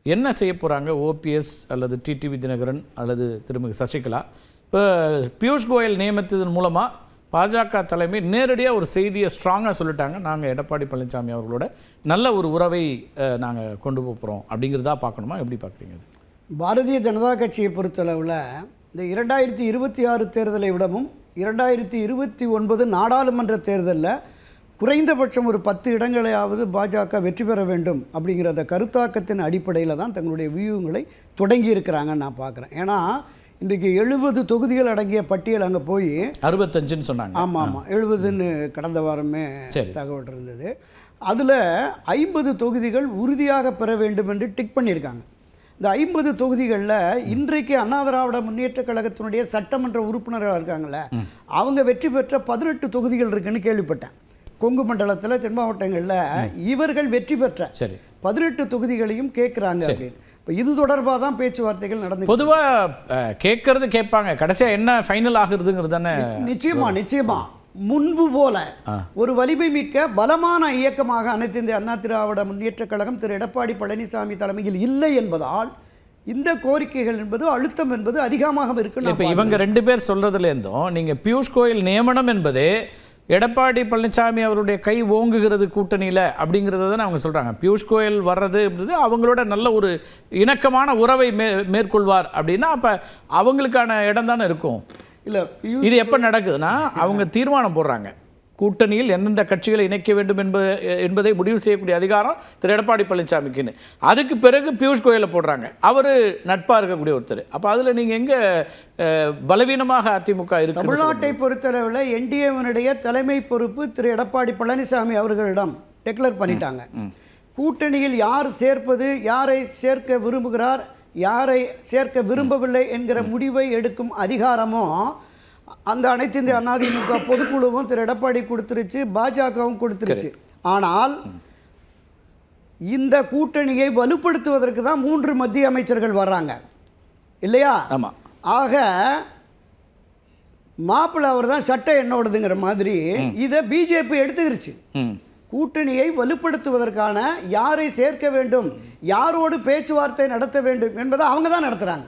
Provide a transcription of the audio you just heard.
என்ன செய்ய போகிறாங்க ஓபிஎஸ் அல்லது டிடிவி தினகரன் அல்லது திருமதி சசிகலா? இப்போ பியூஷ் கோயல் நியமித்ததன் மூலமாக பாஜக தலைமை நேரடியாக ஒரு செய்தியை ஸ்ட்ராங்காக சொல்லிட்டாங்க, நாங்கள் எடப்பாடி பழனிசாமி அவர்களோட நல்ல ஒரு உறவை நாங்கள் கொண்டு போகிறோம் அப்படிங்கிறதா பார்க்கணுமா? எப்படி பார்க்குறீங்க? பாரதிய ஜனதா கட்சியை பொறுத்தளவில் இந்த 2026 தேர்தலை விடவும் 2029 நாடாளுமன்ற தேர்தலில் குறைந்தபட்சம் ஒரு 10 இடங்களையாவது பாஜக வெற்றி பெற வேண்டும் அப்படிங்கிற அந்த கருத்தாக்கத்தின் அடிப்படையில் தான் தங்களுடைய வியூகங்களை தொடங்கி இருக்கிறாங்கன்னு நான் பார்க்குறேன். ஏன்னா இன்றைக்கு 70 தொகுதிகள் அடங்கிய பட்டியல் அங்கே போய் 65ன்னு சொன்னாங்க. ஆமாம் 70ன்னு கடந்த வாரமே தகவல் இருந்தது. அதில் 50 தொகுதிகள் உறுதியாக பெற வேண்டும் என்று டிக் பண்ணியிருக்காங்க. இந்த 50 தொகுதிகளில் இன்றைக்கு அண்ணா திராவிட முன்னேற்ற கழகத்தினுடைய சட்டமன்ற உறுப்பினராக இருக்காங்கள, அவங்க வெற்றி பெற்ற 18 தொகுதிகள் இருக்குன்னு கேள்விப்பட்டேன். கொங்கு மண்டலத்தில் தென் மாவட்டங்களில் இவர்கள் வெற்றி பெற்ற 18 தொகுதிகளையும் கேட்குறாங்க அப்படின்னு. இப்போ இது தொடர்பாக தான் பேச்சுவார்த்தைகள் நடந்து. பொதுவாக கேட்கறது கேட்பாங்க, கடைசியாக என்ன ஃபைனல் ஆகுறதுங்கிறது தானே. நிச்சயமா முன்பு போல ஒரு வலிமை மிக்க பலமான இயக்கமாக அனைத்து இந்திய அண்ணா திராவிட முன்னேற்ற கழகம் திரு எடப்பாடி பழனிசாமி தலைமையில் இல்லை என்பதால் இந்த கோரிக்கைகள் என்பது அழுத்தம் என்பது அதிகமாக இருக்கு. இப்போ இவங்க 2 பேர் சொல்றதுலேருந்தும் நீங்கள் பியூஷ் கோயல் நியமனம் என்பது எடப்பாடி பழனிசாமி அவருடைய கை ஓங்குகிறது கூட்டணியில் அப்படிங்கிறத தான் அவங்க சொல்கிறாங்க. பியூஷ் கோயல் வர்றதுன்றது அவங்களோட நல்ல ஒரு இணக்கமான உறவை மேற்கொள்வார் அப்படின்னா அப்போ அவங்களுக்கான இடம் தானே இருக்கும். இல்லை, இது எப்போ நடக்குதுன்னா அவங்க தீர்மானம் போடுறாங்க, கூட்டணியில் எந்தெந்த கட்சிகளை இணைக்க வேண்டும் என்பதை முடிவு செய்யக்கூடிய அதிகாரம் திரு எடப்பாடி பழனிசாமிக்குன்னு. அதுக்கு பிறகு பியூஷ் கோயலை போடுறாங்க, அவர் நட்பாக இருக்கக்கூடிய ஒருத்தர். அப்போ அதில் நீங்கள் எங்கே பலவீனமாக அதிமுக இருக்கு? தமிழ்நாட்டை பொறுத்தளவில் என்டிஏவினுடைய தலைமை பொறுப்பு திரு எடப்பாடி பழனிசாமி அவர்களிடம் டெக்ளேர் பண்ணிட்டாங்க. கூட்டணியில் யார் சேர்ப்பது, யாரை சேர்க்க விரும்புகிறார், யாரை சேர்க்க விரும்பவில்லை என்கிற முடிவை எடுக்கும் அதிகாரமும் அந்த அனைத்து இந்திய அதிமுக பொதுக்குழுவும் திரு எடப்பாடி கொடுத்துருச்சு, பாஜகவும் கொடுத்துருச்சு. ஆனால் இந்த கூட்டணியை வலுப்படுத்துவதற்கு தான் 3 மத்திய அமைச்சர்கள் வர்றாங்க இல்லையா? ஆமாம். ஆக மாப்பிள்ளை அவர் தான் சட்டை என்னோடதுங்கிற மாதிரி இதை பிஜேபி எடுத்துக்கிருச்சு. கூட்டணியை வலுப்படுத்துவதற்கான யாரை சேர்க்க வேண்டும், யாரோடு பேச்சுவார்த்தை நடத்த வேண்டும் என்பதை அவங்க தான் நடத்துகிறாங்க.